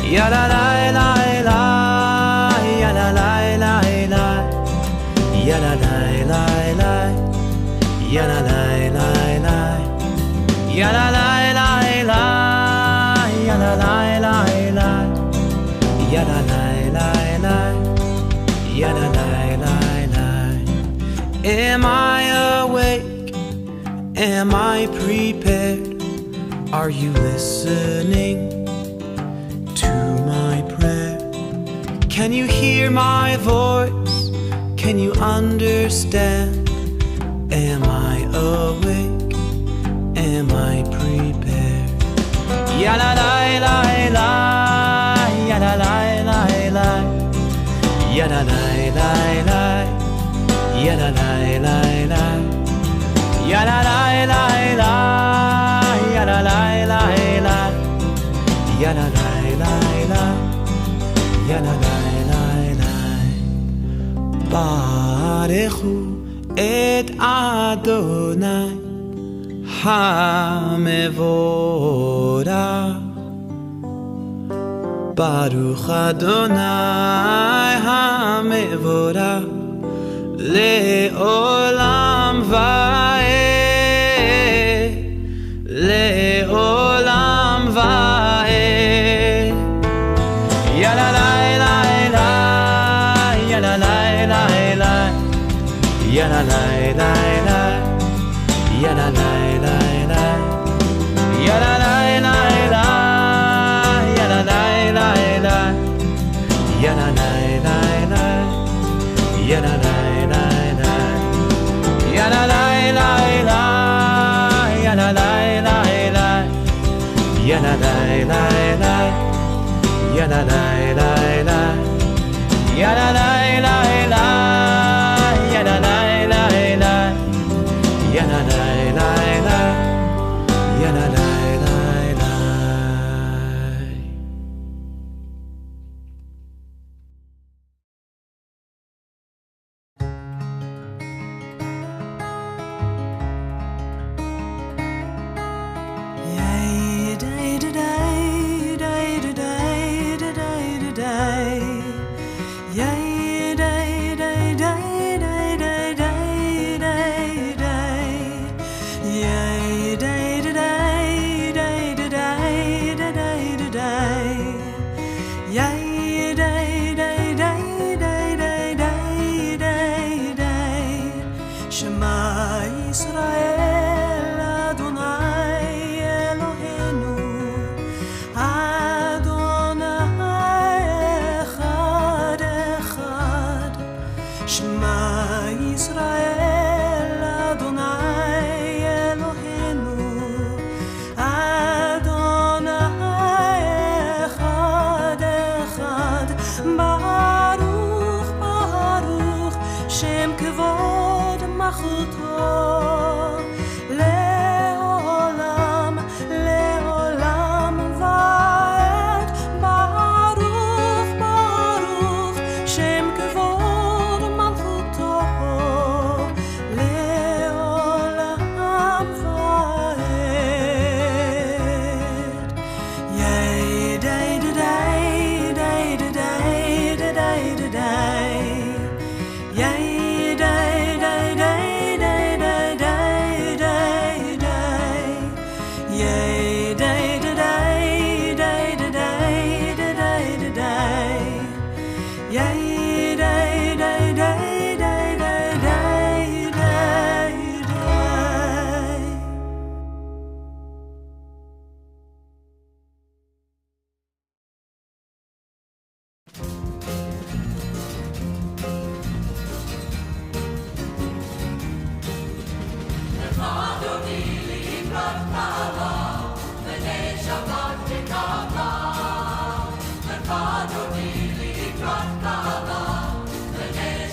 Ya la la la la, ya la la la la, ya la la la la, ya la la la la, ya la la la la, ya la la la la, ya la la la la, ya la la la la. Am I awake? Am I prepared? Are you listening to my prayer? Can you hear my voice? Can you understand? Am I awake? Am I prepared? Ya la la la la, ya la la la la, ya la la la la, ya la la la la, ya la la la la, ya la la la la, ya la la la la, ya la la la la. Barechu et Adonai HaMevorach. Baruch Adonai HaMevorach Le'olam va'ed, Le'olam va'ed. Ya la la la la, ya la la la la, ya la la la la, ya la la la la, ya la la la la, ya la la la la, ya la la la la, ya la la la la, ya la la la la, ya la la la la, ya la la la la, ya la la la la, ya la la la la, ya la la la la, ya la la la la, ya la la la la.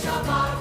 Shabbat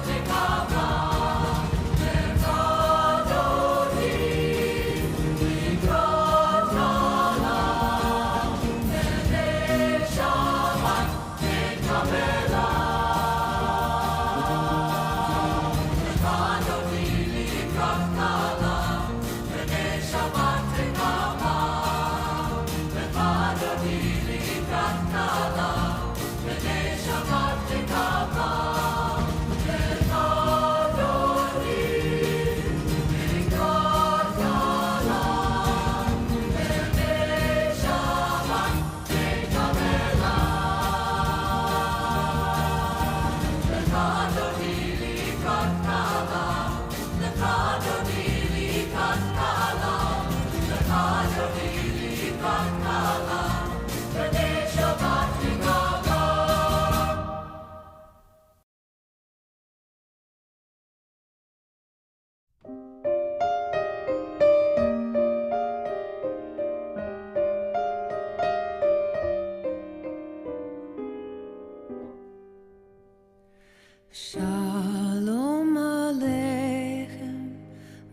Shalom Aleichem,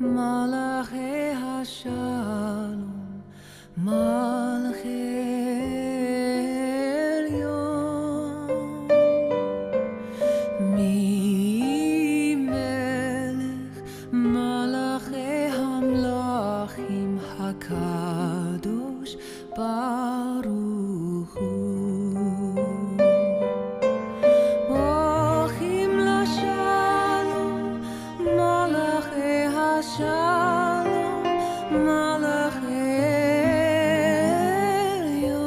Malachei HaShalom, Malachei Elyon. Mi Melech, Malachei HaMlachim, HaKadosh Baruch Hu. Shalom, Malachei Elyon.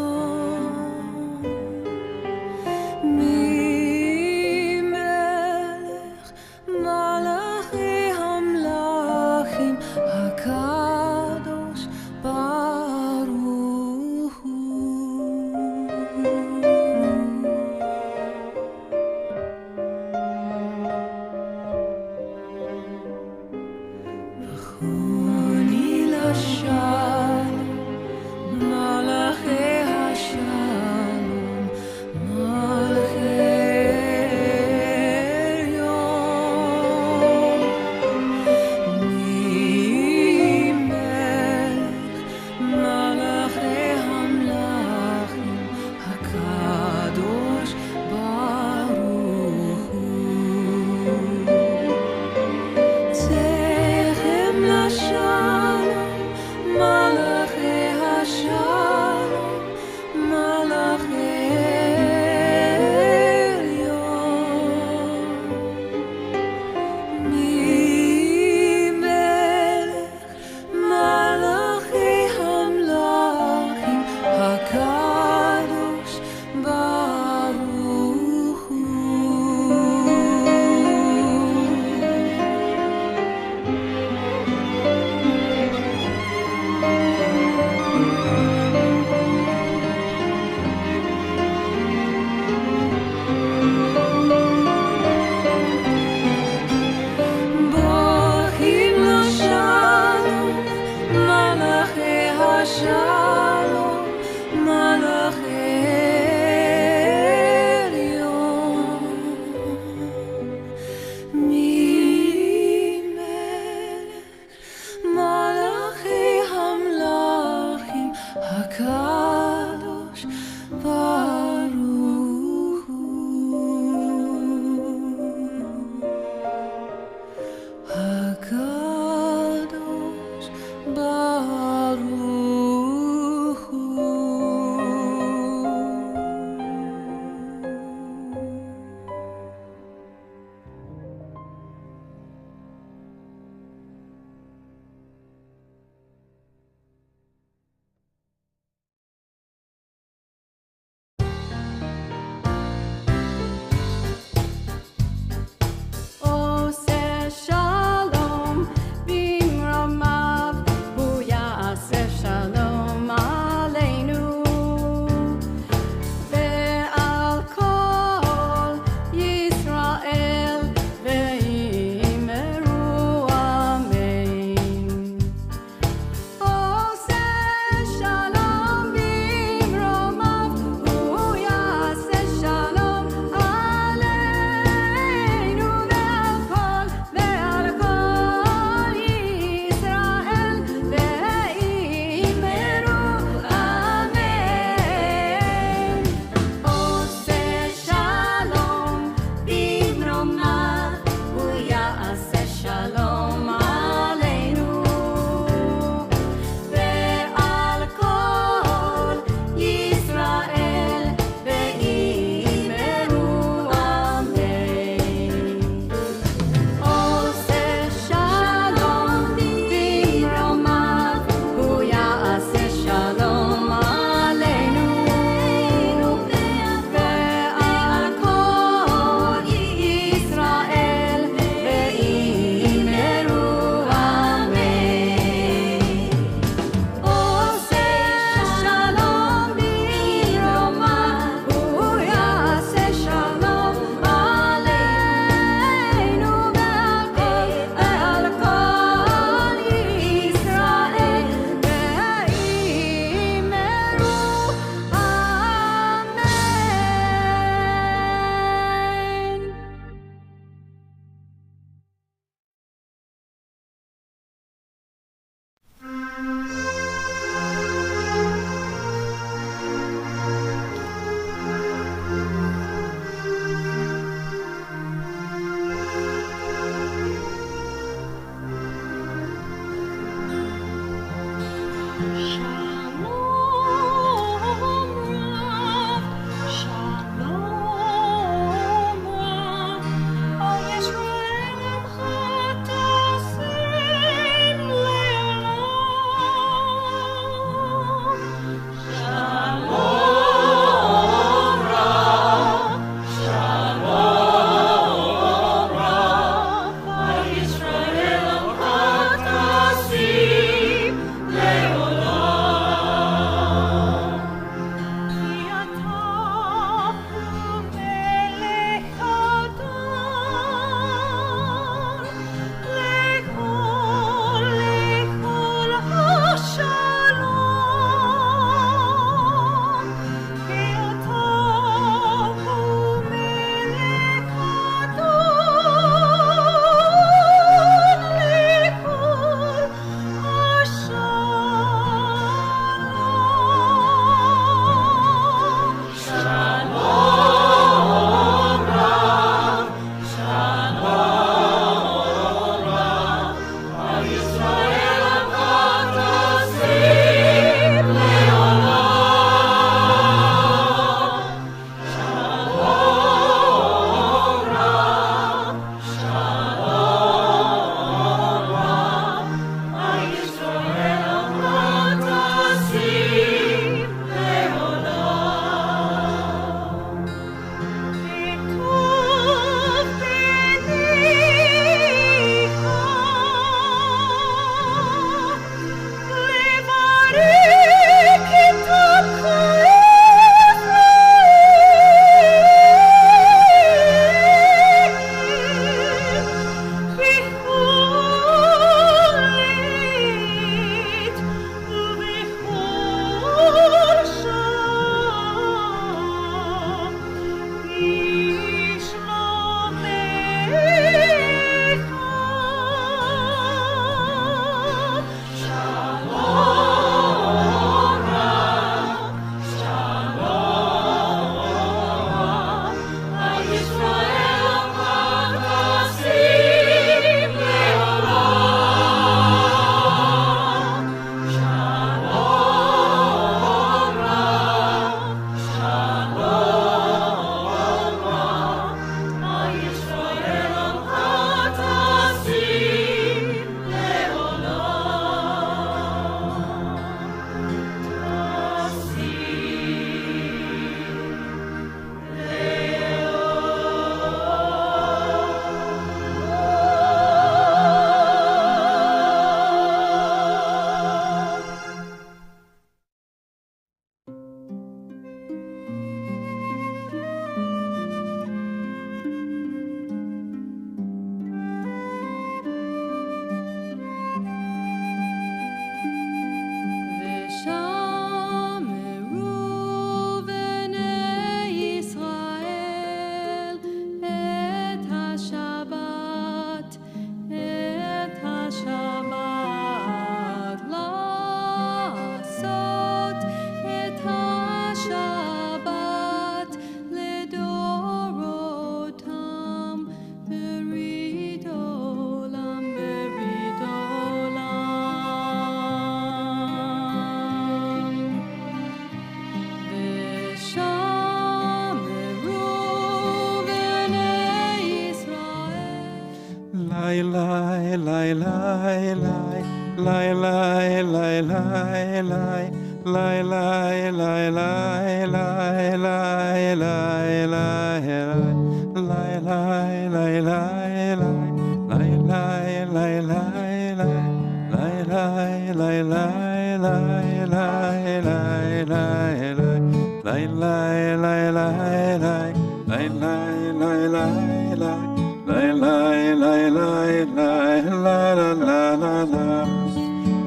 Mi Melech, Malachei HaMlachim, HaKadosh Baruch Hu.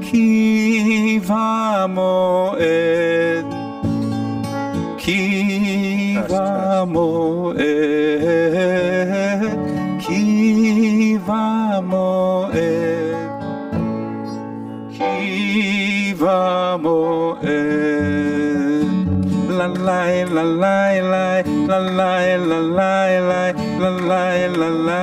Kiva moed, kiva moed, kiva moed, kiva moed. La la la la la la la la la la la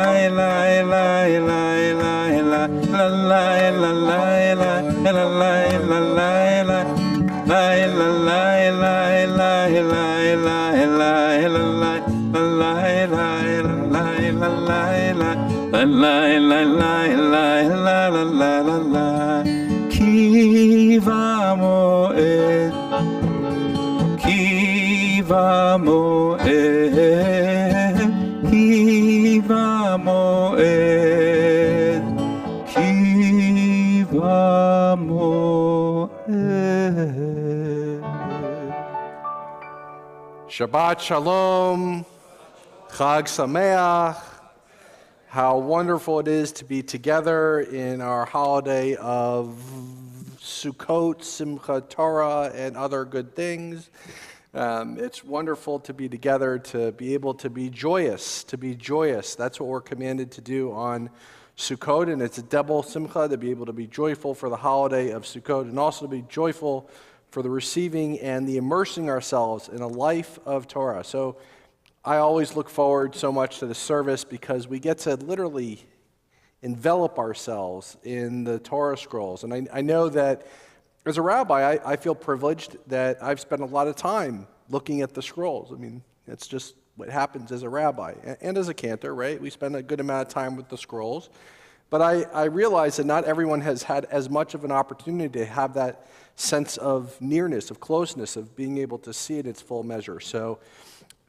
la la la la la Kiva moed, kiva moed, kiva moed, kiva moed. Shabbat Shalom, Chag Sameach. How wonderful it is to be together in our holiday of Sukkot, Simchat Torah, and other good things. It's wonderful to be together, to be able to be joyous, That's what we're commanded to do on Sukkot, and it's a double simcha, to be able to be joyful for the holiday of Sukkot, and also to be joyful for the receiving and the immersing ourselves in a life of Torah. So I always look forward so much to the service because we get to literally envelop ourselves in the Torah scrolls. And I know that as a rabbi, I feel privileged that I've spent a lot of time looking at the scrolls. I mean, it's just what happens as a rabbi and as a cantor, right? We spend a good amount of time with the scrolls. But I realize that not everyone has had as much of an opportunity to have that sense of nearness, of closeness, of being able to see it in its full measure. So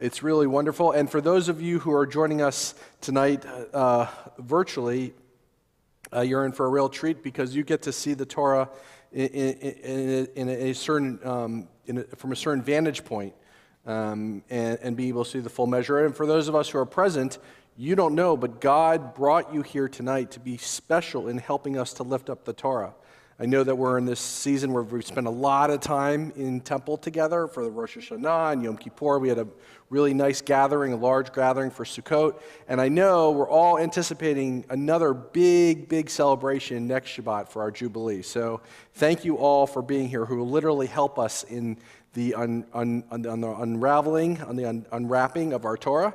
it's really wonderful. And for those of you who are joining us tonight virtually, you're in for a real treat because you get to see the Torah in a certain from a certain vantage point and be able to see the full measure. And for those of us who are present, you don't know, but God brought you here tonight to be special in helping us to lift up the Torah. I know that we're in this season where we've spent a lot of time in temple together for the Rosh Hashanah and Yom Kippur. We had a really nice gathering, a large gathering for Sukkot. And I know we're all anticipating another big celebration next Shabbat for our Jubilee. So thank you all for being here, who will literally help us in the unraveling, on the unwrapping of our Torah.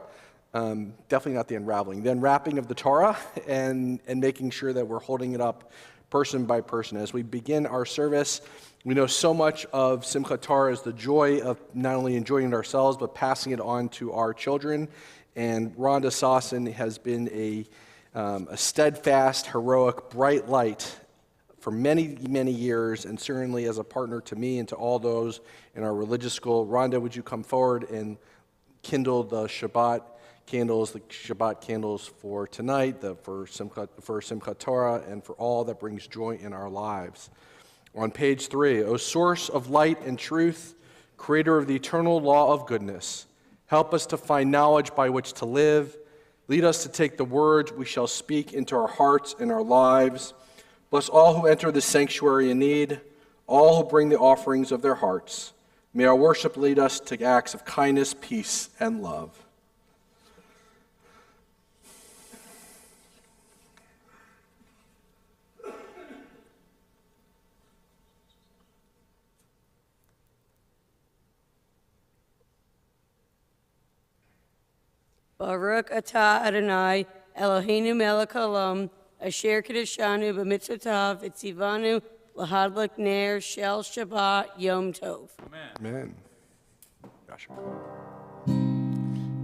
Definitely not the unraveling, the unwrapping of the Torah and making sure that we're holding it up person by person. As we begin our service, we know so much of Simchat Torah is the joy of not only enjoying it ourselves, but passing it on to our children. And Rhonda Sossin has been a steadfast, heroic, bright light for many, many years, and certainly as a partner to me and to all those in our religious school. Rhonda, would you come forward and kindle the Shabbat candles, the Shabbat candles for tonight, for Simchat Torah, and for all that brings joy in our lives. On page 3, O source of light and truth, creator of the eternal law of goodness, help us to find knowledge by which to live. Lead us to take the words we shall speak into our hearts and our lives. Bless all who enter the sanctuary in need, all who bring the offerings of their hearts. May our worship lead us to acts of kindness, peace, and love. Baruch atah Adonai, Eloheinu melech haolam, asher kedeshanu b'mitzvotav v'tzivanu l'hadlik ner shel Shabbat Yom Tov. Amen.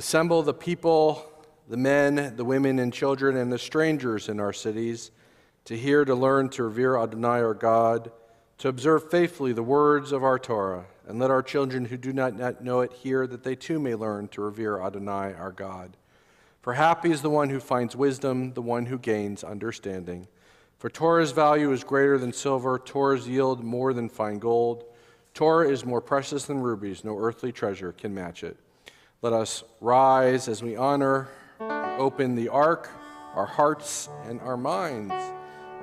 Assemble the people, the men, the women, and children, and the strangers in our cities, to hear, to learn, to revere Adonai our God, to observe faithfully the words of our Torah, and let our children who do not know it hear, that they too may learn to revere Adonai our God. For happy is the one who finds wisdom, the one who gains understanding. For Torah's value is greater than silver, Torah's yield more than fine gold. Torah is more precious than rubies, no earthly treasure can match it. Let us rise as we honor and open the ark, our hearts and our minds.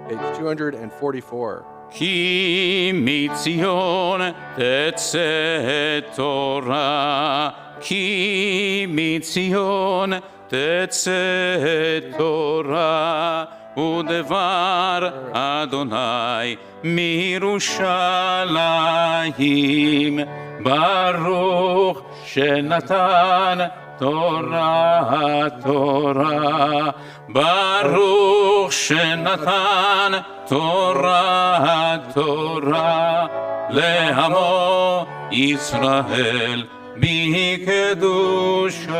Page 244. כי מציון תצא תורה, כי מציון תצא תורה, ודבר אדוני מירושלים, ברוך שנתן תורה תורה, ברוך שנתן תורה תורה, לעמו ישראל בקדושתו.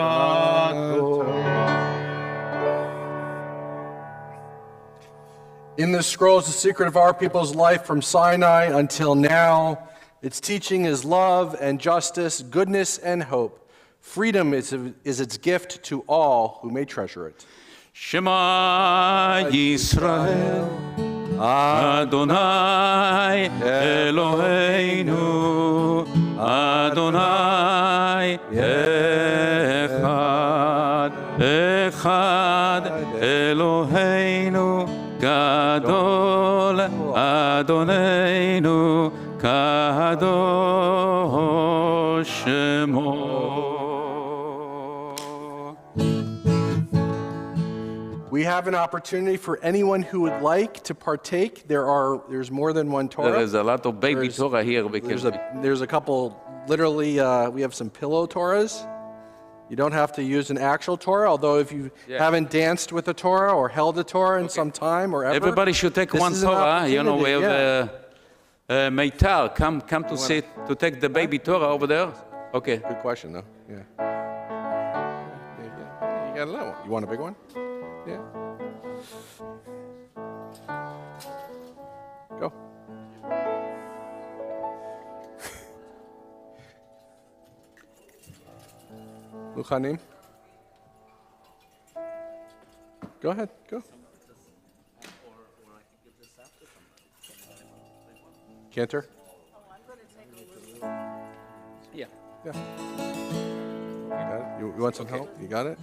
In this scroll is the secret of our people's life from Sinai until now. Its teaching is love and justice, goodness and hope. Freedom is its gift to all who may treasure it. Shema Yisrael, Adonai Eloheinu, Adonai Echad, Echad Eloheinu, Gadol Adonenu, Kadosh Shemo. We have an opportunity for anyone who would like to partake. There's more than one Torah. There is a lot of baby Torah here. There's a couple, literally, we have some pillow Torahs. You don't have to use an actual Torah, although if you haven't danced with a Torah or held a Torah in some time or ever. Everybody should take one Torah. You know, we have Meitar. Come to sit, to take the baby Torah over there. Okay. Good question, though. Yeah. You got a little one. You want a big one? Yeah. Go. Muchanim? Go ahead, go. Cantor? Yeah. Yeah. You got it? You want some help? You got it?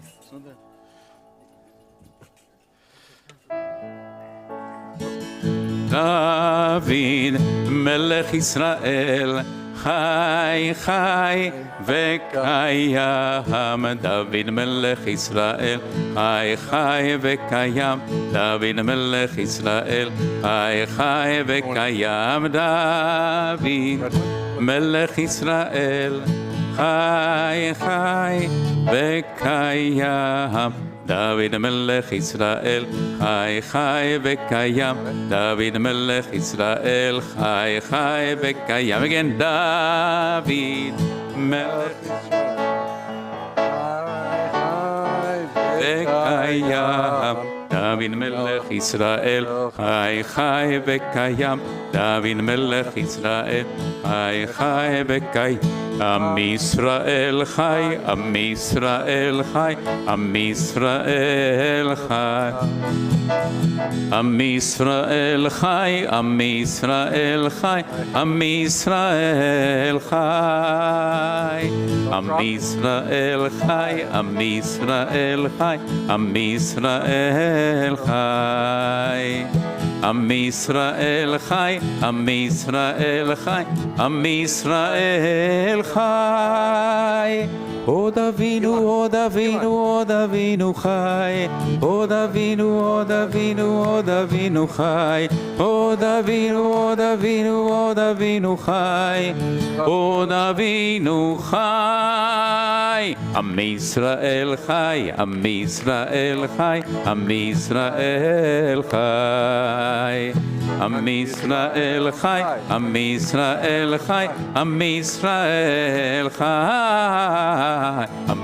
David, Melech Israel, חי חי וקיים, דוד מלך ישראל, חי חי וקיים, דוד מלך ישראל, חי חי וקיים, דוד מלך ישראל, חי חי וקיים, דוד מלך ישראל, חי חי וקיים, דוד מלך ישראל, חי חי וקיים, again, דוד מלך וקיים, דוד מלך ישראל, חי חי וקיים, דוד מלך ישראל, חי חי וקיים, עם ישראל חי, עם ישראל חי, עם ישראל חי, עם ישראל חי, עם ישראל חי, עם ישראל חי, עם ישראל חי, עם ישראל חי, עם ישראל חי, עם ישראל חי, עם ישראל חי, עם ישראל חי. עוד אבינו, עוד אבינו, עוד אבינו חי, עוד אבינו, עוד אבינו, עוד אבינו חי, עוד אבינו, עוד אבינו, עוד אבינו חי, עוד אבינו חי. עם ישראל חי, עם ישראל חי, עם ישראל חי, עם ישראל חי, עם ישראל חי, עם ישראל חי, עם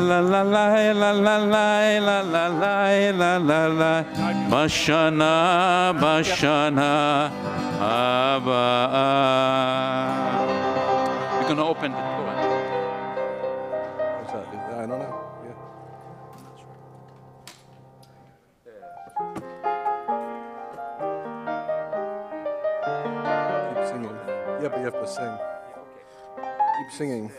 la la la la la la la la la la la Bashana Bashana Abba. We're gonna open the door. What's that? I don't know. Yeah. Keep singing. Yeah, but you have to sing. Keep singing.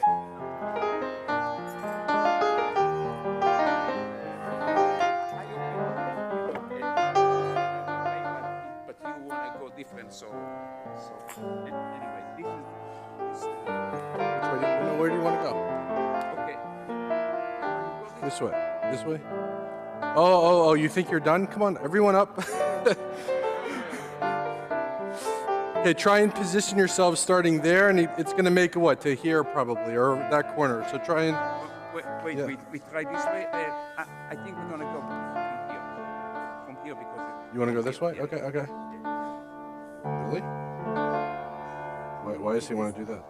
But you want to go different, so anyway, this is Where do you want to go? okay. This way. This way? Oh, you think you're done? Come on, everyone up. Okay, try and position yourself starting there, and it's going to make what? To here, probably, or that corner. So try and... Wait, Yeah. we try this way. I think we're gonna go from here because. You want to go this way? Yeah. Okay. Really? Why does he want to do that?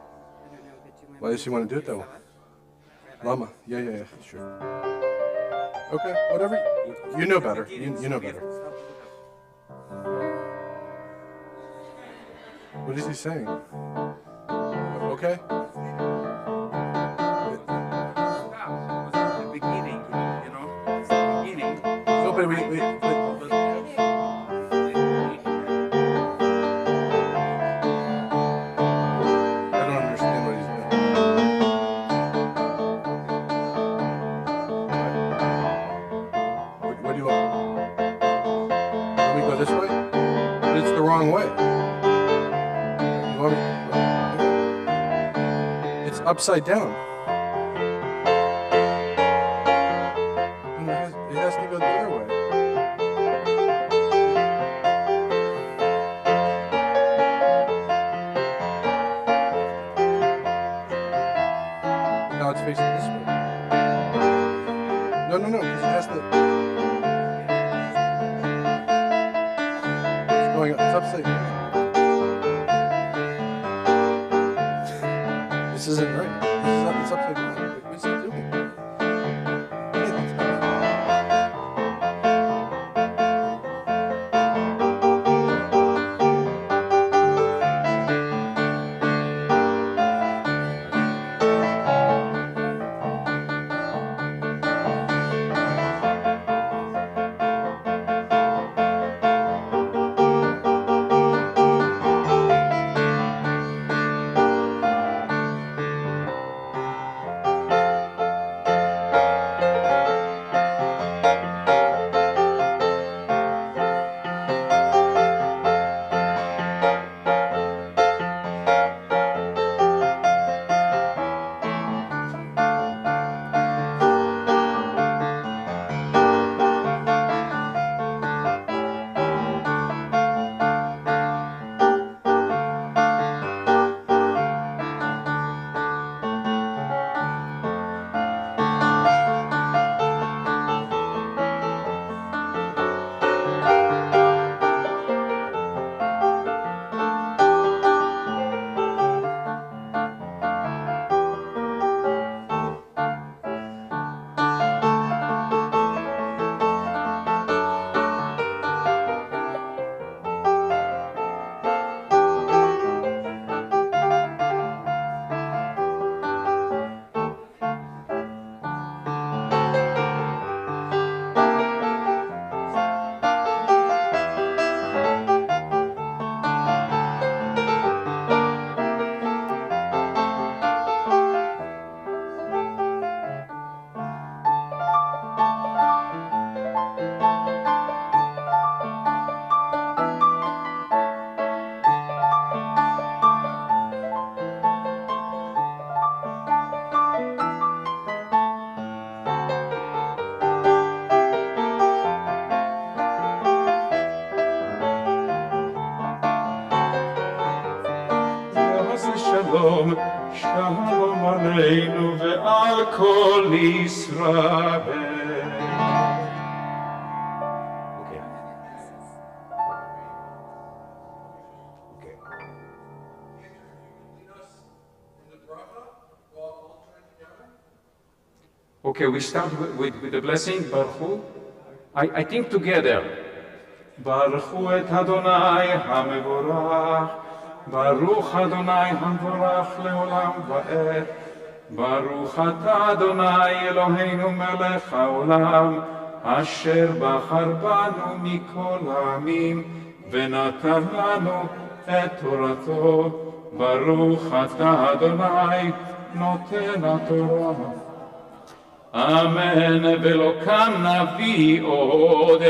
Why does he want to do it that way? Lama. Yeah, sure. Okay, whatever. You know better. You know better. What is he saying? Okay. The beginning, you know. It's the beginning. No, but we I don't understand what he's doing. What do you want? Let me go this way? But it's the wrong way. You want me? It's upside down. It has to go the other way. Now it's facing this way. No, because it has to. It's upside down. This isn't right. It's upside down. What is he doing? שלום, שלום עלינו ועל כל ישראל. Okay, we start with the blessing, Baruch Hu. I think together. Baruch Hu et Adonai HaMevorach, Baruch Adonai HaMevorach leolam va'ed, Baruch Ata Adonai Eloheinu melech haolam, Asher bachar banu mikol ha'amim, ונתן לנו את תורתו, ברוך אתה אדוני נותן התורה. אמן, ולא קם נביא עוד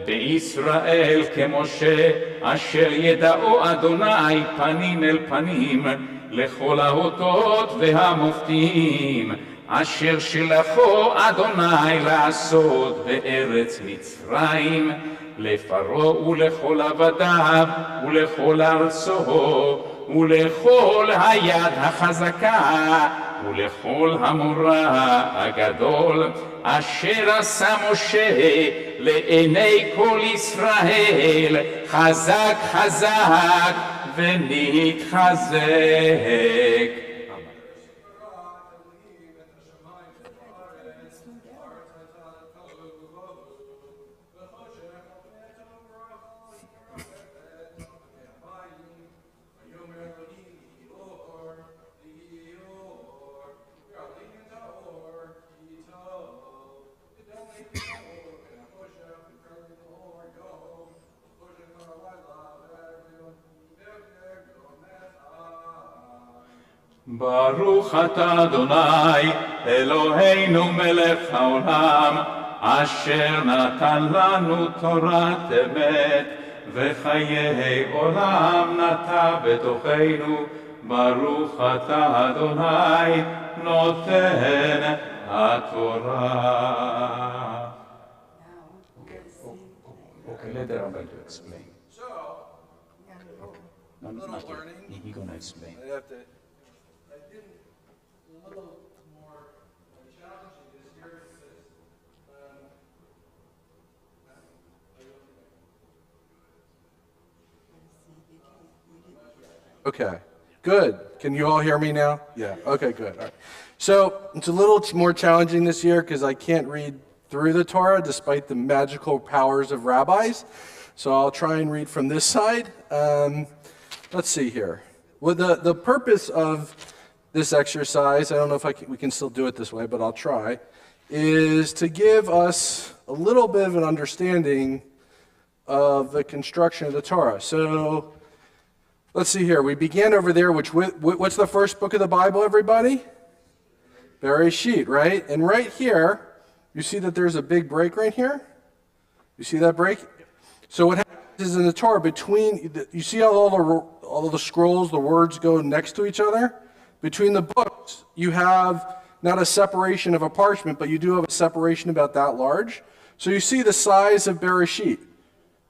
בישראל כמשה, אשר ידעו אדוני פנים אל פנים, לכל האותות והמופתים, אשר שלחו אדוני לעשות בארץ מצרים, לפרעה ולכל עבדיו ולכל ארצו ולכל היד החזקה ולכל המורא הגדול אשר עשה משה לעיני כל ישראל חזק חזק ונתחזק. ברוך אתה אדוני אלוהינו מלך העולם אשר נתן לנו תורת אמת וחיי עולם נטע בתוכנו ברוך אתה אדוני נותן התורה. Okay, let the Rabbi to explain. A little learning. He's going to explain. A little more challenging is here it says, okay, good. Can you all hear me now? Yeah, okay, good. All right. So it's a little more challenging this year because I can't read through the Torah despite the magical powers of rabbis. So I'll try and read from this side. Let's see here. Well, the purpose of this exercise, I don't know if we can still do it this way, but I'll try, is to give us a little bit of an understanding of the construction of the Torah. So let's see here. We began over there, what's the first book of the Bible, everybody? Bereshit, right? And right here, you see that there's a big break right here? You see that break? So what happens is in the Torah, you see how all the scrolls, the words go next to each other? Between the books, you have not a separation of a parchment, but you do have a separation about that large. So you see the size of Bereshit,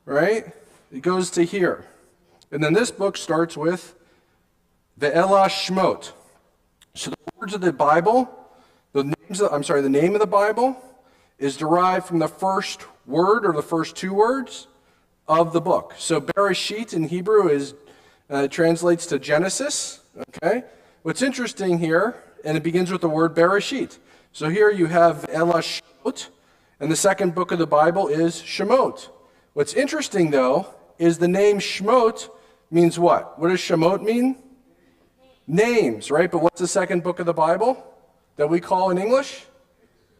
right? It goes to here. And then this book starts with Ve'ela Shmot. So the words of the Bible, the name of the Bible is derived from the first word or the first two words of the book. So Bereshit in Hebrew translates to Genesis, okay? What's interesting here, and it begins with the word Bereshit. So here you have Ela Shemot, and the second book of the Bible is Shemot. What's interesting, though, is the name Shemot means what? What does Shemot mean? Names, right? But what's the second book of the Bible that we call in English?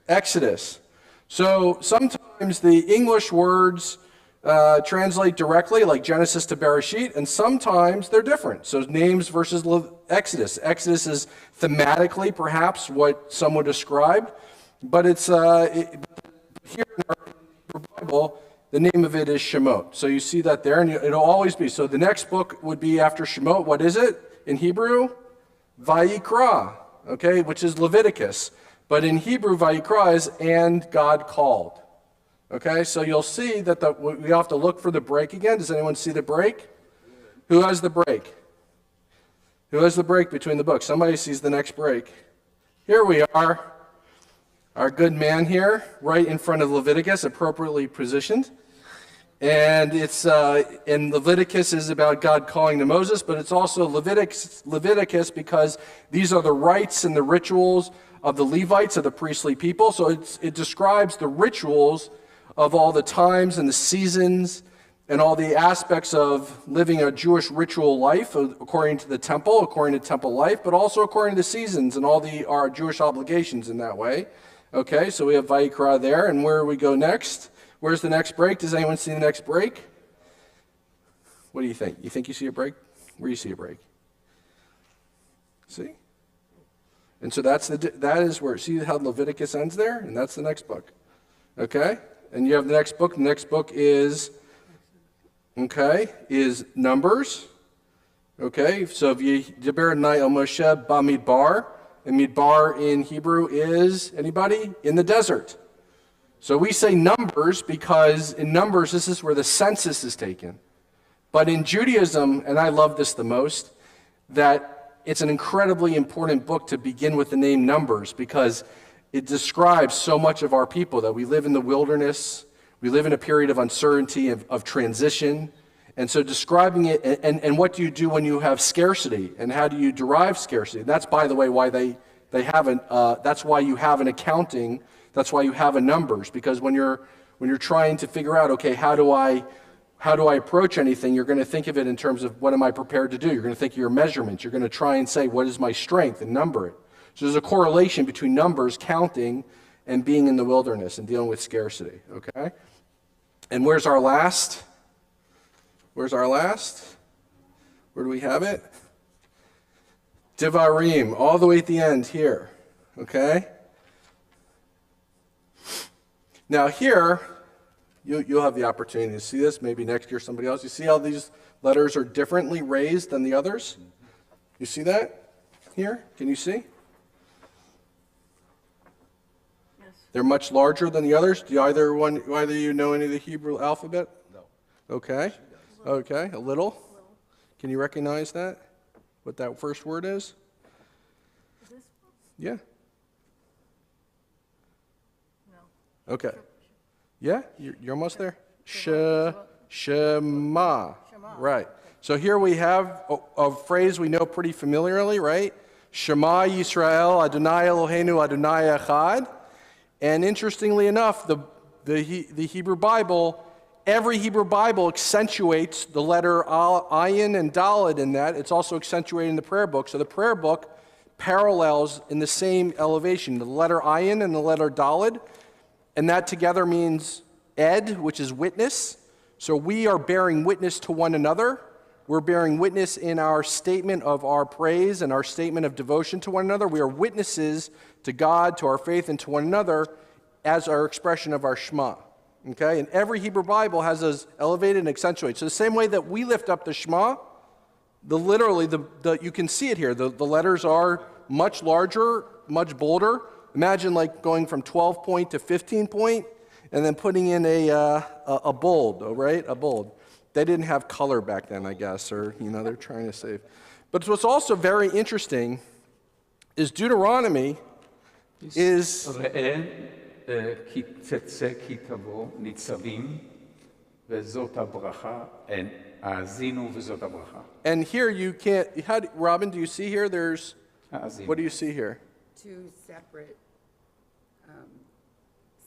Exodus. So sometimes the English words translate directly, like Genesis to Bereshit, and sometimes they're different. So names versus Exodus. Exodus is thematically perhaps what some would describe, but it's here in our Bible, the name of it is Shemot. So you see that there, and it'll always be. So the next book would be after Shemot. What is it in Hebrew? Vayikra, okay, which is Leviticus. But in Hebrew, Vayikra is and God called. Okay, so you'll see that we have to look for the break again. Does anyone see the break? Who has the break? Who has the break between the books? Somebody sees the next break. Here we are, our good man here, right in front of Leviticus, appropriately positioned. And it's in Leviticus is about God calling to Moses, but it's also Leviticus because these are the rites and the rituals of the Levites, of the priestly people. So it describes the rituals of all the times and the seasons and all the aspects of living a Jewish ritual life according to the temple, according to temple life, but also according to the seasons and all our Jewish obligations in that way. Okay, so we have Vayikra there, and where do we go next? Where's the next break? Does anyone see the next break? What do you think? You think you see a break? Where do you see a break? See? And so that is where, see how Leviticus ends there? And that's the next book. Okay? And you have the next book. The next book is Numbers. Okay? So if you Deber Nai El Moshe Bamidbar, and Midbar in Hebrew is, anybody? In the desert. So we say Numbers because in Numbers, this is where the census is taken. But in Judaism, and I love this the most, that it's an incredibly important book to begin with the name Numbers because it describes so much of our people, that we live in the wilderness, we live in a period of uncertainty, of transition. And so describing it, and what do you do when you have scarcity, and how do you derive scarcity? And that's, by the way, why they haven't, that's why you have an accounting, that's why you have a Numbers, because when you're trying to figure out, okay, how do I approach anything, you're going to think of it in terms of what am I prepared to do. You're going to think of your measurements. You're going to try and say, what is my strength, and number it. So there's a correlation between numbers, counting, and being in the wilderness and dealing with scarcity, okay? And where's our last? Where's our last? Where do we have it? Devarim, all the way at the end here, okay? Now here, you'll have the opportunity to see this, maybe next year somebody else. You see how these letters are differently raised than the others? You see that here? Can you see? Yes. They're much larger than the others. Do either you know any of the Hebrew alphabet? No. Okay. Okay, a little. Can you recognize that? What that first word is? This one? Yeah. No. Okay. Yeah, you're almost there. Shema. Right. So here we have a phrase we know pretty familiarly, right? Shema Yisrael, Adonai Eloheinu, Adonai Echad. And interestingly enough, the Hebrew Bible, every Hebrew Bible accentuates the letter Ayin and Daled in that. It's also accentuated in the prayer book. So the prayer book parallels in the same elevation, the letter Ayin and the letter Daled. And that together means Ed, which is witness. So we are bearing witness to one another. We're bearing witness in our statement of our praise and our statement of devotion to one another. We are witnesses to God, to our faith, and to one another as our expression of our Shema. Okay? And every Hebrew Bible has those elevated and accentuated. So the same way that we lift up the Shema, you can see it here. The letters are much larger, much bolder. Imagine like going from 12 point to 15 point and then putting in a bold, right? A bold. They didn't have color back then, I guess, or, they're trying to save. But what's also very interesting is Deuteronomy is... כי תצא כי תבוא ניצבים וזאת הברכה, האזינו וזאת הברכה. And here you can't, Robin, do you see here there's, what do you see here? Two separate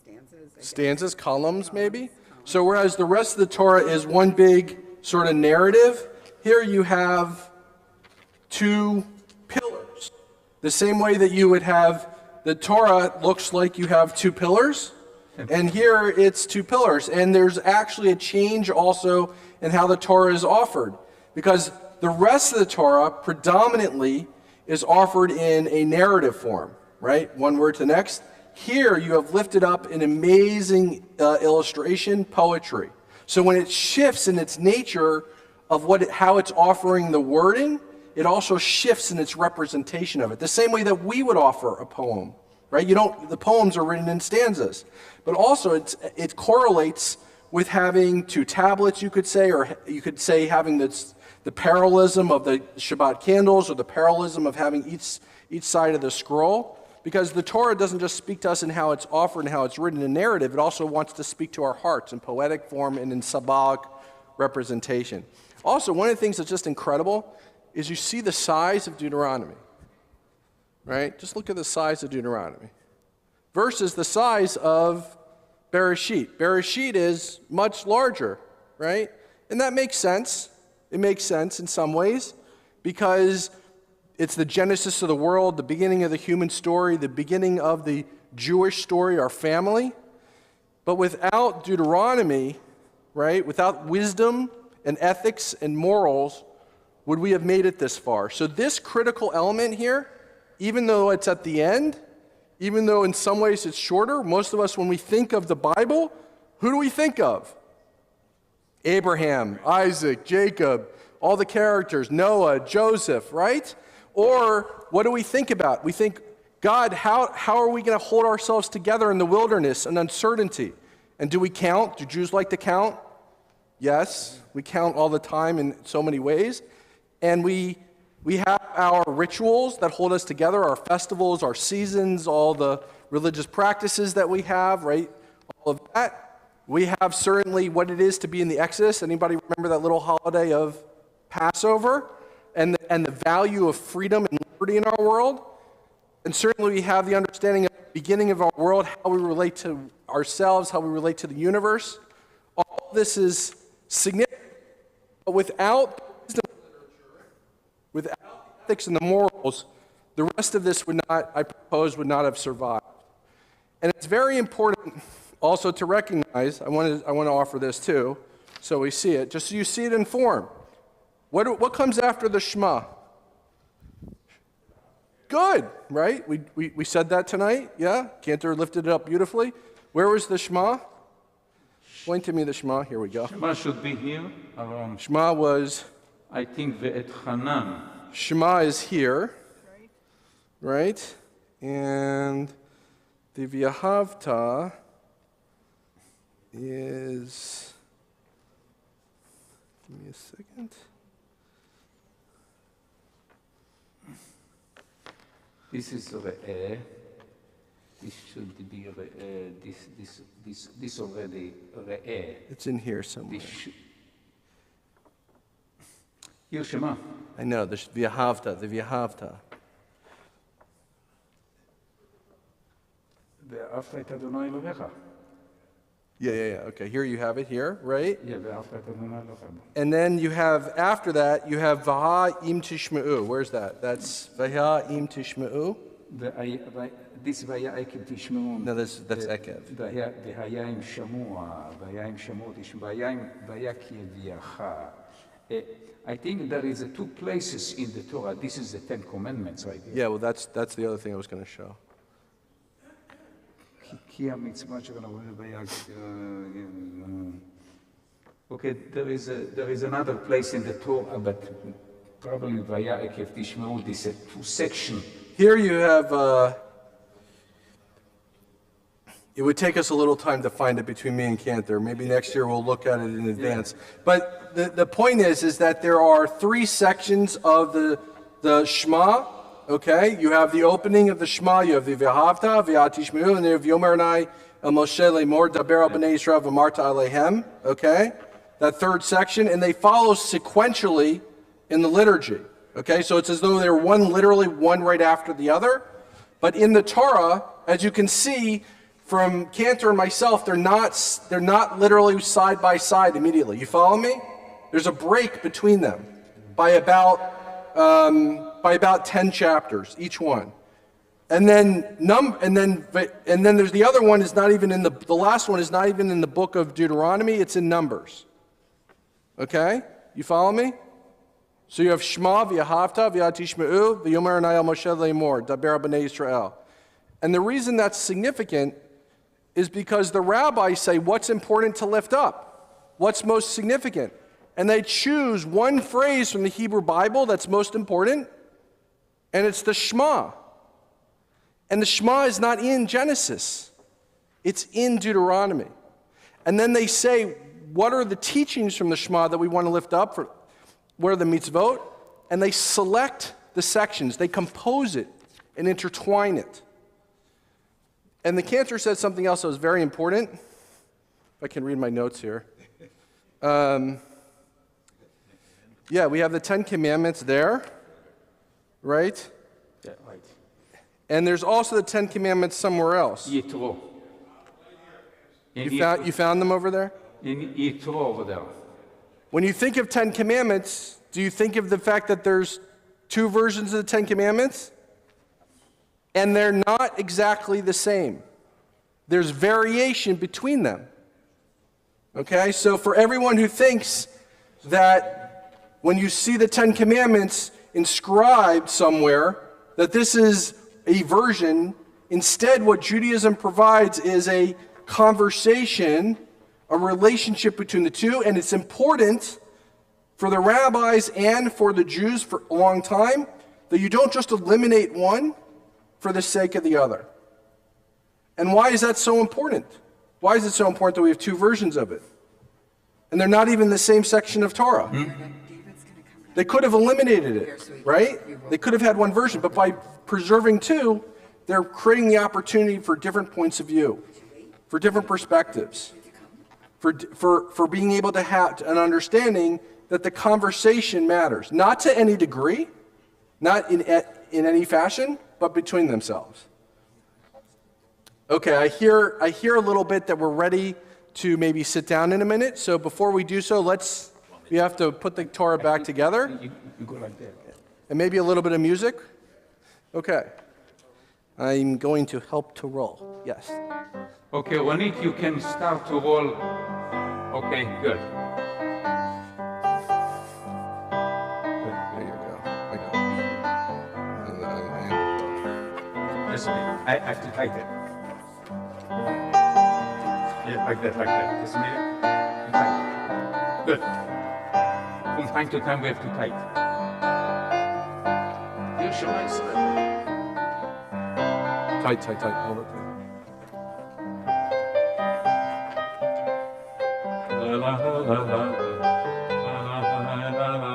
stanzas. Stanzas, columns maybe? So whereas the rest of the Torah is one big sort of narrative, here you have two pillars. The same way that you would have the Torah looks like you have two pillars, and here it's two pillars. And there's actually a change also in how the Torah is offered, because the rest of the Torah predominantly is offered in a narrative form, right? One word to the next. Here you have lifted up an amazing illustration, poetry. So when it shifts in its nature of how it's offering the wording, it also shifts in its representation of it. The same way that we would offer a poem, right? The poems are written in stanzas, but also it correlates with having two tablets, you could say, or you could say having the parallelism of the Shabbat candles, or the parallelism of having each side of the scroll. Because the Torah doesn't just speak to us in how it's offered and how it's written in narrative, it also wants to speak to our hearts in poetic form and in symbolic representation. Also, one of the things that's just incredible is you see the size of Deuteronomy. right? Just look at the size of Deuteronomy versus the size of Bereshit. Bereshit is much larger, right? And that makes sense. It makes sense in some ways because it's the genesis of the world, the beginning of the human story, the beginning of the Jewish story, our family. But without Deuteronomy, right, without wisdom and ethics and morals, would we have made it this far? So this critical element here, even though it's at the end, even though in some ways it's shorter, most of us, when we think of the Bible, who do we think of? Abraham, Isaac, Jacob, all the characters, Noah, Joseph, right? Or what do we think about? We think, God, how are we going to hold ourselves together in the wilderness and uncertainty? And do we count? Do Jews like to count? Yes, we count all the time in so many ways. And we have our rituals that hold us together, our festivals, our seasons, all the religious practices that we have, right? All of that. We have certainly what it is to be in the Exodus. Anybody remember that little holiday of Passover? And the value of freedom and liberty in our world? And certainly we have the understanding of the beginning of our world, how we relate to ourselves, how we relate to the universe. All of this is significant. But without wisdom literature, without the ethics and the morals, the rest of this would not, I propose, would not have survived. And it's very important also to recognize, I want to offer this too, so we see it, just so you see it in form. What comes after the Shema? Good, right? We said that tonight, yeah? Cantor lifted it up beautifully. Where was the Shema? Point to me the Shema. Here we go. Shema should be here around. Shema was... I think Ve'et Hanan. Shema is here, right? And the V'ahavta is... Give me a second. This is Re'eh. This should be Re'eh. This already Re'eh. It's in here somewhere. Here Shema. I know, there's V'ahavta, the V'ahavta. Ve'ahavta et Adonai Elohecha. Yeah. Okay, here you have it here, right? Yeah, Ve'ahavta et Adonai Elohecha. And then you have, after that, you have Vaha im tishma'u. Where's that? That's Vaha im tishma'u? This Vaya Ekev Tishme'u. No, that's Ekev. Vaya im Shamua. Vaya im Shamu Tishme'u. Vaya ki V'yacha. I think there is two places in the Torah. This is the Ten Commandments right here. Yeah, well, that's the other thing I was going to show. Okay, there is another place in the Torah, but probably Vaya Ekev Tishme'u. This is two sections. Here you have, it would take us a little time to find it between me and Cantor. Maybe next year we'll look at it in advance. Yeah. But the point is that there are three sections of the Shema, okay? You have the opening of the Shema, you have the V'ahavta, V'atishme'u, and then you have Yomer Anai El Moshe Lemor Daber Al Bnei Yisrael V'amarta Alehem, okay? That third section, and they follow sequentially in the liturgy. Okay, so it's as though they're literally one right after the other. But in the Torah, as you can see from Cantor and myself, they're not literally side by side immediately. You follow me? There's a break between them by about 10 chapters each one. And then there's the other one is not even in the last one is not even in the book of Deuteronomy, it's in Numbers. Okay? You follow me? So you have Shema, V'ahavta, V'atishme'u, V'yomer Anai El Moshe Lemor, Daber B'nei Yisrael. And the reason that's significant is because the rabbis say what's important to lift up, what's most significant. And they choose one phrase from the Hebrew Bible that's most important, and it's the Shema. And the Shema is not in Genesis. It's in Deuteronomy. And then they say, what are the teachings from the Shema that we want to lift up? What are the mitzvot? And they select the sections. They compose it and intertwine it. And the Cantor said something else that was very important. If I can read my notes here. Yeah, we have the Ten Commandments there, right? Yeah, right. And there's also the Ten Commandments somewhere else. Yitro. You found them over there? In Yitro over there. When you think of Ten Commandments, do you think of the fact that there's two versions of the Ten Commandments? And they're not exactly the same. There's variation between them. Okay, so for everyone who thinks that when you see the Ten Commandments inscribed somewhere, that this is a version, instead what Judaism provides is a conversation, a relationship between the two, and it's important for the rabbis and for the Jews for a long time that you don't just eliminate one for the sake of the other. And why is that so important? Why is it so important that we have two versions of it? And they're not even the same section of Torah. They could have eliminated it, right? They could have had one version, but by preserving two, they're creating the opportunity for different points of view, for different perspectives, for being able to have an understanding that the conversation matters, not to any degree, not in any fashion, but between themselves. Okay, I hear a little bit that we're ready to maybe sit down in a minute. So before we do so, we have to put the Torah back together. You go like that. And maybe a little bit of music. Okay. I'm going to help to roll. Yes. Okay, Ronit, you can start to roll. Okay, good. There you go. I got it. Listen, I have to type it. Yeah, like that. Listen, type. Good. From time to time, we have to type. You should answer it. Tight. Hold it tight. La la la la la. La la la la la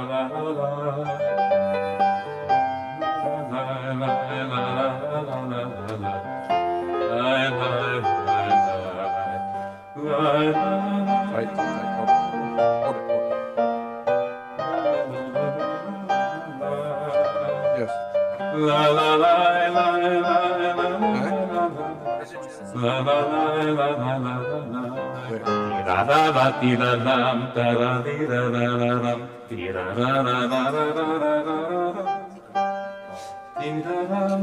la. Tight. Hold it. Yes. La la la la la la. La la la la la la. Tira la la tira lam tara tira la la lam tira la la la la la la. Tira lam.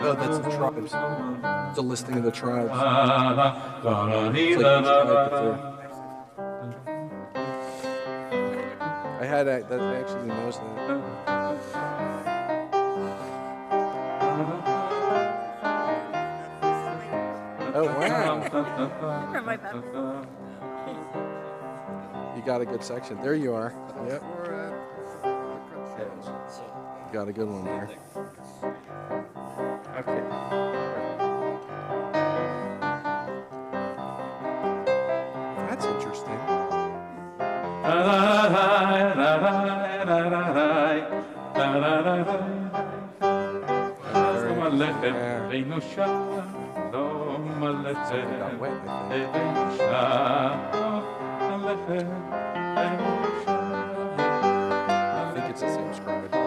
No, that's the tribes. It's a listing of the tribes. La la la It's la like la each tribe la. that actually knows that. Oh, wow. My bad. You got a good section. There you are. Yep. You got a good one there. Okay. That's interesting. Got wet, I think it's the same scribe. Can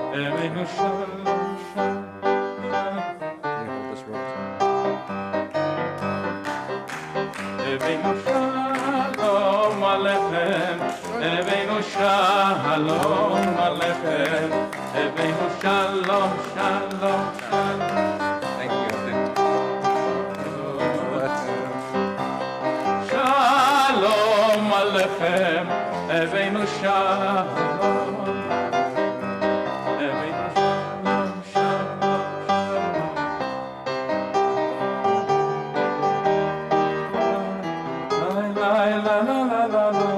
you hold this roll? Shalom Alechem, Ebeinu Shalom Alechem, Ebeinu Shalom, Shalom, Shalom. Thank you. Shalom Alechem, Ebeinu Shalom, Ebeinu Shalom, Shalom, Shalom. La la la la la la.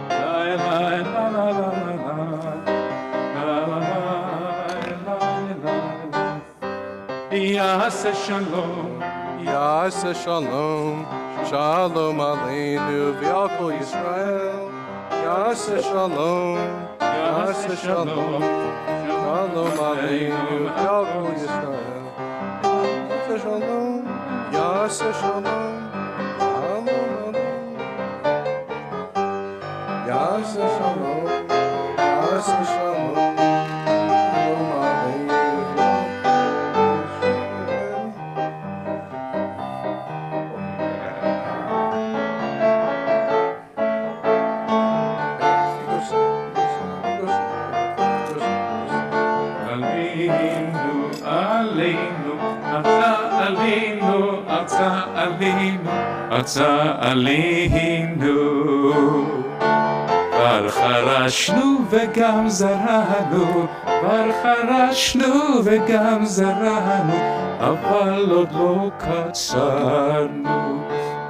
La la la la la la. La la la la. Yaseh Shalom. Yaseh Shalom, Shalom Aleinu, V'al Kol Yisrael. Yaseh Shalom, Yaseh Shalom, Shalom Aleinu, V'al Kol Yisrael. Yaseh Shalom, Yaseh Shalom, Shalom Aleinu. Yaseh Shalom, Yaseh Shalom, Shalom עלינו, ארצה עלינו, ארצה עלינו. כבר חרשנו וגם זרענו, כבר חרשנו וגם זרענו, אבל עוד לא קצרנו,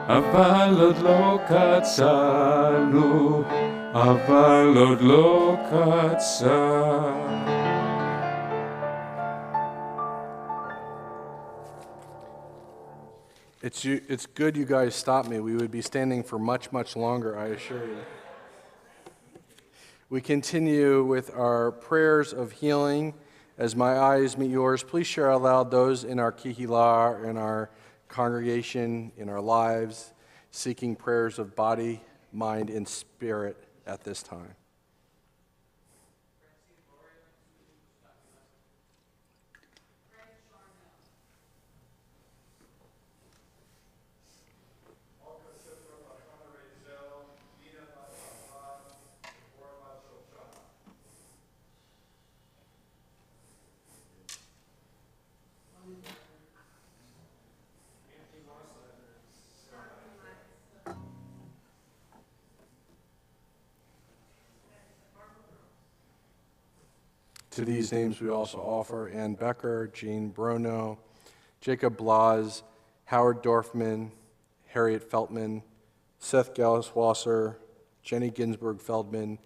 אבל עוד לא קצרנו, אבל עוד לא קצרנו. It's good you guys stopped me. We would be standing for much, much longer, I assure you. We continue with our prayers of healing. As my eyes meet yours, please share aloud those in our kihila, in our congregation, in our lives, seeking prayers of body, mind, and spirit at this time. To these names we also offer Ann Becker, Jean Brono, Jacob Blas, Howard Dorfman, Harriet Feltman, Seth Galliswasser, Jenny Ginsburg Feldman,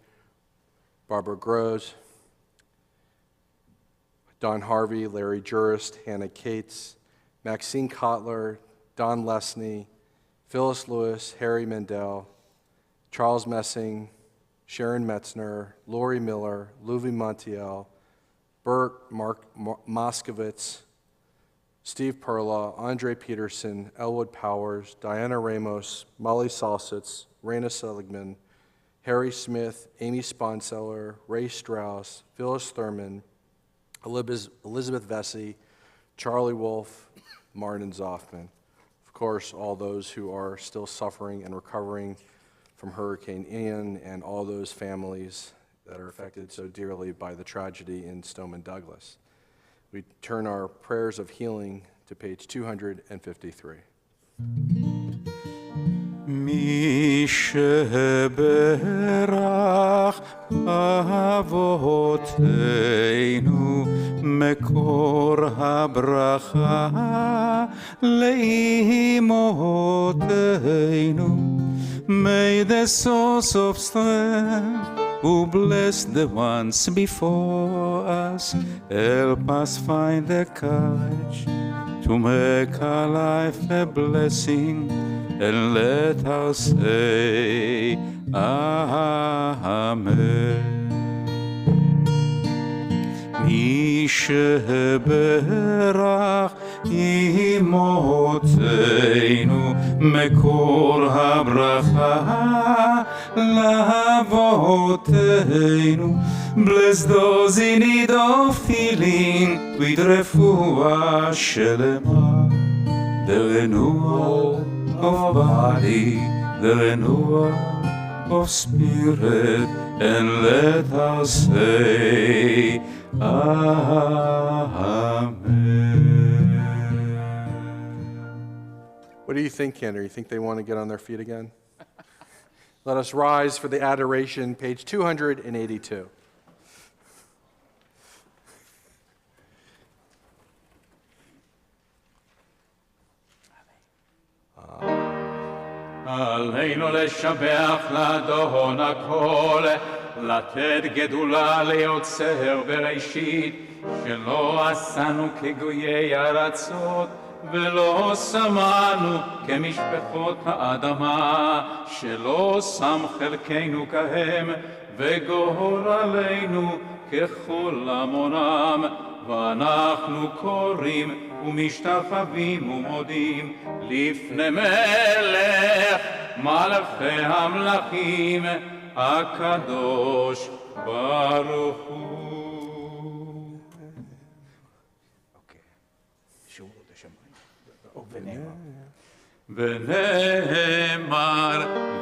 Barbara Gross, Don Harvey, Larry Jurist, Hannah Cates, Maxine Kotler, Don Lesney, Phyllis Lewis, Harry Mendel, Charles Messing, Sharon Metzner, Lori Miller, Louis Montiel, Bert Moskowitz, Steve Perla, Andre Peterson, Elwood Powers, Diana Ramos, Molly Salsitz, Raina Seligman, Harry Smith, Amy Sponseller, Ray Strauss, Phyllis Thurman, Elizabeth Vesey, Charlie Wolf, Martin Zoffman. Of course, all those who are still suffering and recovering from Hurricane Ian and all those families that are affected so dearly by the tragedy in Stoneman Douglas. We turn our prayers of healing to page 253. מי שברך אבותינו מקור הברכה לאמותינו. May the source of strength who bless the ones before us help us find the courage to make our life a blessing, and let us say Amen. מי שברך אמותינו מקור הברכה לאבותינו. Bless those in need of healing with רפואה שלמה, the renewal of body, the renewal of spirit, and let us say Amen. What do you think, Cantor? You think they want to get on their feet again? Let us rise for the adoration, page 282. עלינו לשבח לאדון הכל, לתת גדולה ליוצר בראשית, שלא עשנו כגויי ארצות, ולא שמנו כמשפחות האדמה, שלא שם חלקנו כהם, וגורלנו ככל עמונם. ואנחנו קוראים ומשתחווים ומודים לפני מלך מלכי המלכים הקדוש ברוך הוא. ונאמר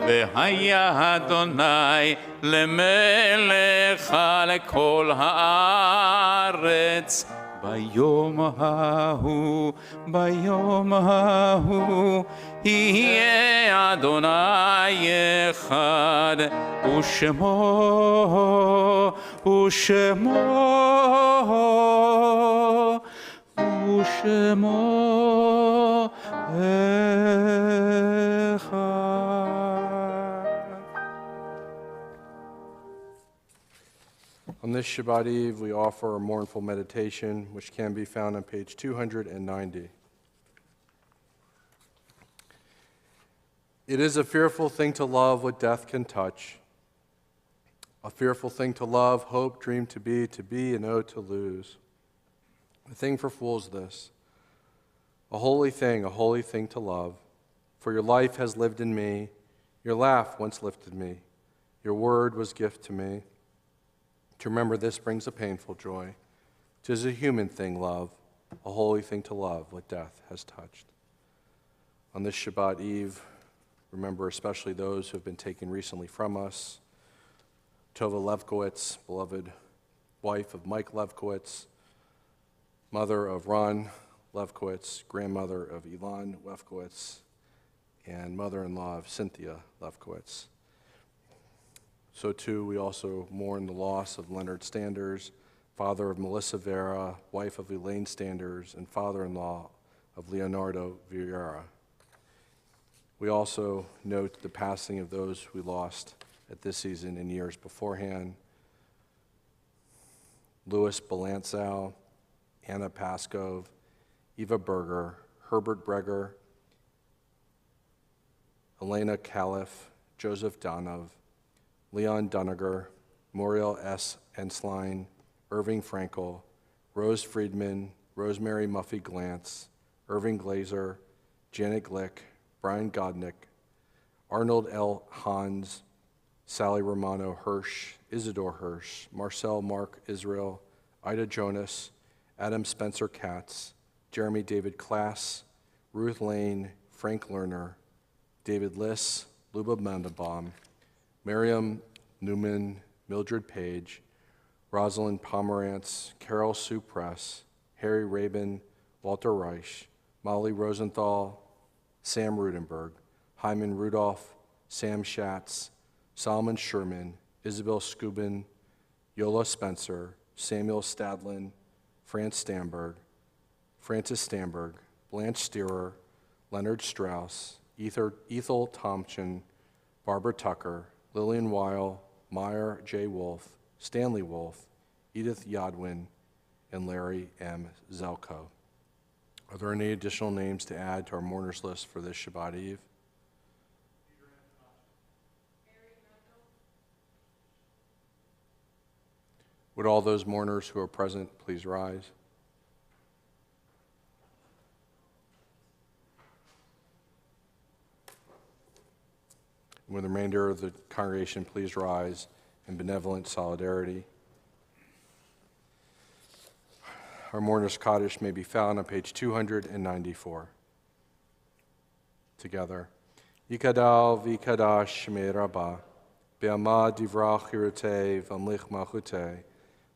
והיה אדוני למלך על כל הארץ, ביום ההוא, ביום ההוא, יהיה אדוני אחד, ושמו, ושמו, ושמו אחד. On this Shabbat Eve, we offer a mournful meditation, which can be found on page 290. It is a fearful thing to love what death can touch, a fearful thing to love, hope, dream to be, and oh, to lose. A thing for fools this, a holy thing to love. For your life has lived in me, your laugh once lifted me, your word was gift to me. To remember this brings a painful joy. 'Tis a human thing, love, a holy thing to love what death has touched. On this Shabbat Eve, remember especially those who have been taken recently from us. Tova Levkowitz, beloved wife of Mike Levkowitz, mother of Ron Levkowitz, grandmother of Elon Levkowitz, and mother-in-law of Cynthia Levkowitz. So too, we also mourn the loss of Leonard Standers, father of Melissa Vera, wife of Elaine Standers, and father-in-law of Leonardo Vieira. We also note the passing of those we lost at this season in years beforehand. Louis Balanzow, Anna Paskov, Eva Berger, Herbert Breger, Elena Califf, Joseph Donov, Leon Duniger, Muriel S. Ensline, Irving Frankel, Rose Friedman, Rosemary Muffy Glantz, Irving Glazer, Janet Glick, Brian Godnick, Arnold L. Hans, Sally Romano Hirsch, Isidore Hirsch, Marcel Mark Israel, Ida Jonas, Adam Spencer Katz, Jeremy David Klass, Ruth Lane, Frank Lerner, David Liss, Luba Mandelbaum, Miriam Newman, Mildred Page, Rosalind Pomerantz, Carol Sue Press, Harry Rabin, Walter Reich, Molly Rosenthal, Sam Rudenberg, Hyman Rudolph, Sam Schatz, Solomon Sherman, Isabel Scubin, Yola Spencer, Samuel Stadlin, Francis Stamberg, Blanche Steerer, Leonard Strauss, Ethel Thompson, Barbara Tucker, Lillian Weil, Meyer J. Wolf, Stanley Wolf, Edith Yadwin, and Larry M. Zelko. Are there any additional names to add to our mourners list for this Shabbat Eve? Would all those mourners who are present please rise? And would the remainder of the congregation please rise in benevolent solidarity? Our mourners' Kaddish may be found on page 294. Together. Yikadal v'ikadash shmei Rabbah, be'amad divrach hirutei v'amlich malchutei,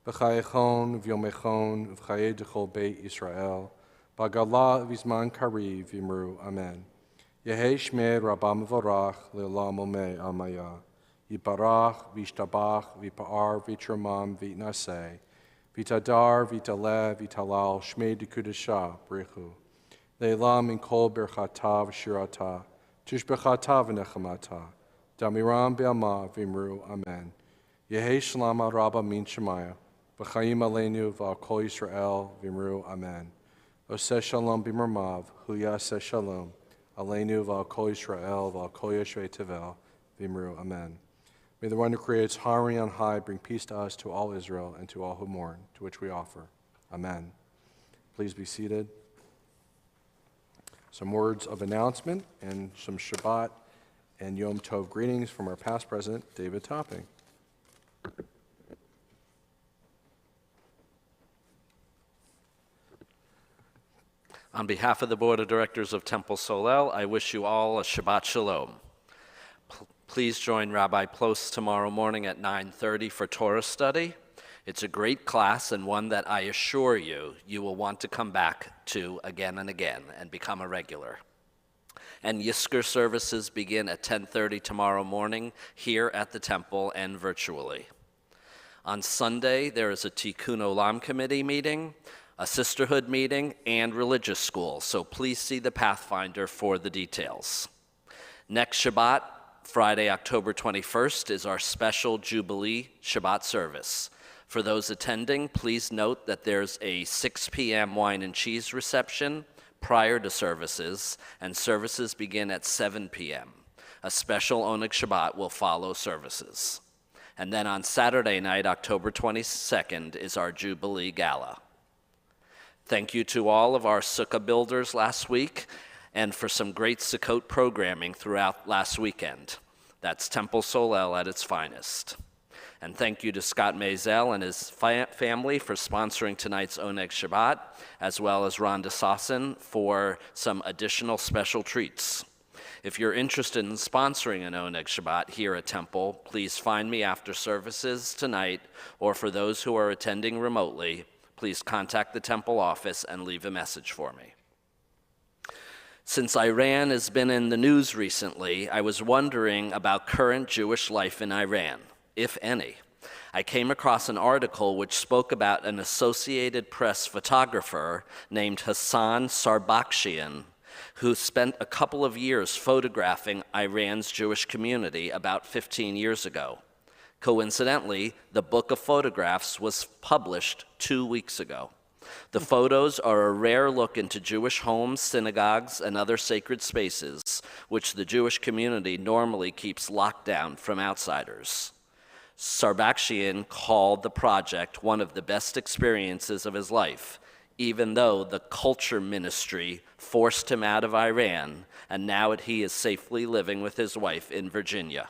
b'chayechon v'yomechon v'chayei d'chol beit Yisrael, b'gala v'zman kariv v'imru, amen. Yehei shmei Rabbah mevarach le'olam omei amaya, yibarach v'ishtabach v'pa'ar v'tramam v'naseh, Vitadar, Vitale, Vitalal, Shmei Dekudesha, Brechu. Le'elam in kol berchata v'shirata, Tishbechata v'nechamata, Damiram be'ama v'imru, Amen. Yehi shalama rabba min shemaya, V'chaim aleinu v'al kol Yisrael v'imru, Amen. Oseh shalom b'mermav, Hu yaseh shalom, aleinu v'al kol Yisrael v'al kol Yeshvei tevel v'imru, Amen. May the one who creates harmony on high bring peace to us, to all Israel, and to all who mourn, to which we offer. Amen. Please be seated. Some words of announcement and some Shabbat and Yom Tov greetings from our past president, David Topping. On behalf of the Board of Directors of Temple Solel, I wish you all a Shabbat Shalom. Please join Rabbi Plost tomorrow morning at 9:30 for Torah study. It's a great class and one that I assure you, you will want to come back to again and again and become a regular. And Yisker services begin at 10:30 tomorrow morning here at the temple and virtually. On Sunday, there is a Tikkun Olam committee meeting, a sisterhood meeting, and religious school, so please see the Pathfinder for the details. Next Shabbat, Friday, October 21st, is our special Jubilee Shabbat service. For those attending, please note that there's a 6 p.m. wine and cheese reception prior to services, and services begin at 7 p.m. A special Oneg Shabbat will follow services. And then on Saturday night, October 22nd, is our Jubilee Gala. Thank you to all of our Sukkah builders last week, and for some great Sukkot programming throughout last weekend. That's Temple Solel at its finest. And thank you to Scott Maisel and his family for sponsoring tonight's Oneg Shabbat, as well as Rhonda Sossin for some additional special treats. If you're interested in sponsoring an Oneg Shabbat here at Temple, please find me after services tonight, or for those who are attending remotely, please contact the Temple office and leave a message for me. Since Iran has been in the news recently, I was wondering about current Jewish life in Iran, if any. I came across an article which spoke about an Associated Press photographer named Hassan Sarbakshian, who spent a couple of years photographing Iran's Jewish community about 15 years ago. Coincidentally, the book of photographs was published 2 weeks ago. The photos are a rare look into Jewish homes, synagogues, and other sacred spaces, which the Jewish community normally keeps locked down from outsiders. Sarbakshian called the project one of the best experiences of his life, even though the culture ministry forced him out of Iran, and now he is safely living with his wife in Virginia.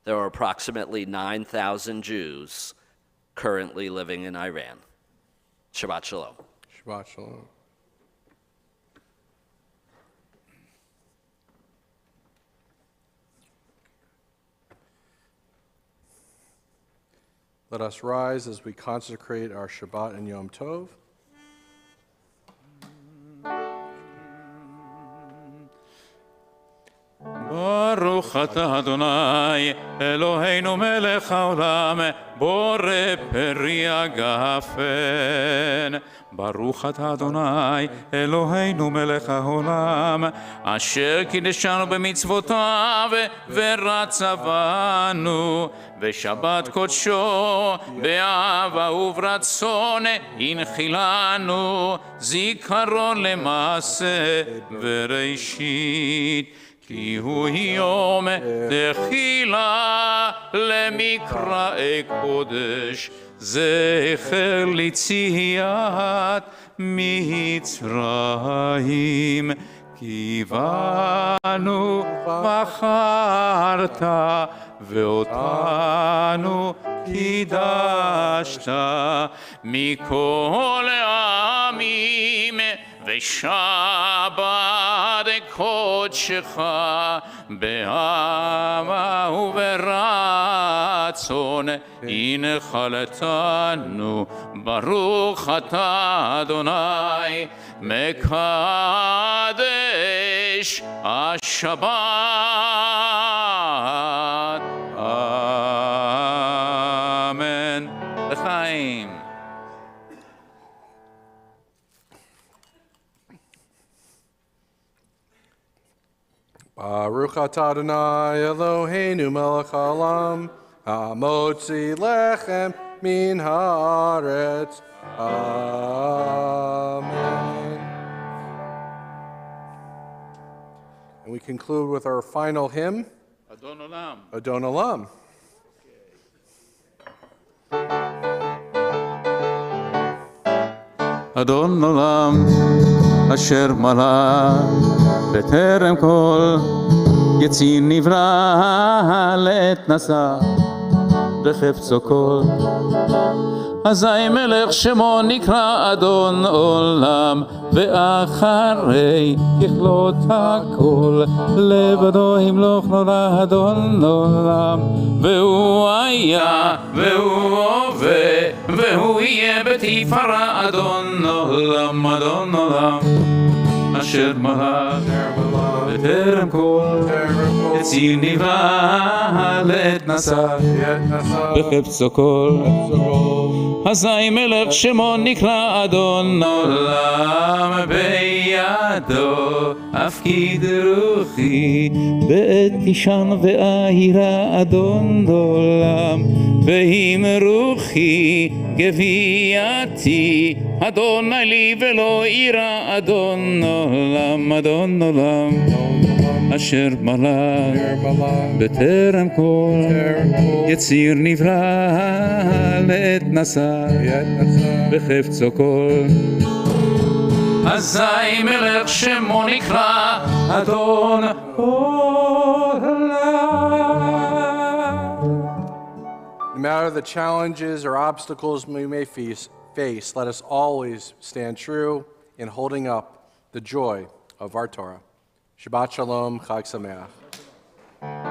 There are approximately 9,000 Jews currently living in Iran. Shabbat Shalom. Shabbat Shalom. Let us rise as we consecrate our Shabbat and Yom Tov. ברוך אתה אדוני אלוהינו מלך העולם בורא פרי הגפן ברוך אתה אדוני אלוהינו מלך העולם אשר קידשנו במצוותיו ורצה בנו בשבת קודשו באהבה וברצון הנחילנו זיכרון למעשה וראשית כי הוא יום תחילה למקראי קודש זכר ליציאת מצרים כי בנו בחרת ואותנו קידשת מכל העמים ושבת קודשך באהבה וברצון הנחלתנו ברוך אתה אדוני מקדש השבת אמן לחיים. Baruch atah Adonai Eloheinu melech haolam hamotzi lechem min haaretz. Amen. And we conclude with our final hymn, Adon Olam. Adon Olam. אדון עולם אשר מלך בטרם כל יציר נברא לעת נשא בחפצו כל אזי מלך שמו נקרא אדון עולם, ואחרי ככלות הכל, לבדו ימלוך נורא אדון עולם. והוא היה, והוא הווה, והוא יהיה בתפארה אדון עולם, אדון עולם. אשר מלך בטרם כל, יציר נברא לעת נשא, בחפצו כל. אזי מלך שמו נקרא אדון עולם, בידו אפקיד רוחי, בעת תישן ואהירה אדון עולם. ואם רוחי גוויעתי, אדוני לי ולא אירא אדון עולם, אדון עולם. אשר מלך בטרם כל, יציר נברא לעת נשא, בחפצו כל. אזי מלך שמו נקרא אדון עולם. No matter the challenges or obstacles we may face, let us always stand true in holding up the joy of our Torah. Shabbat Shalom, Chag Sameach.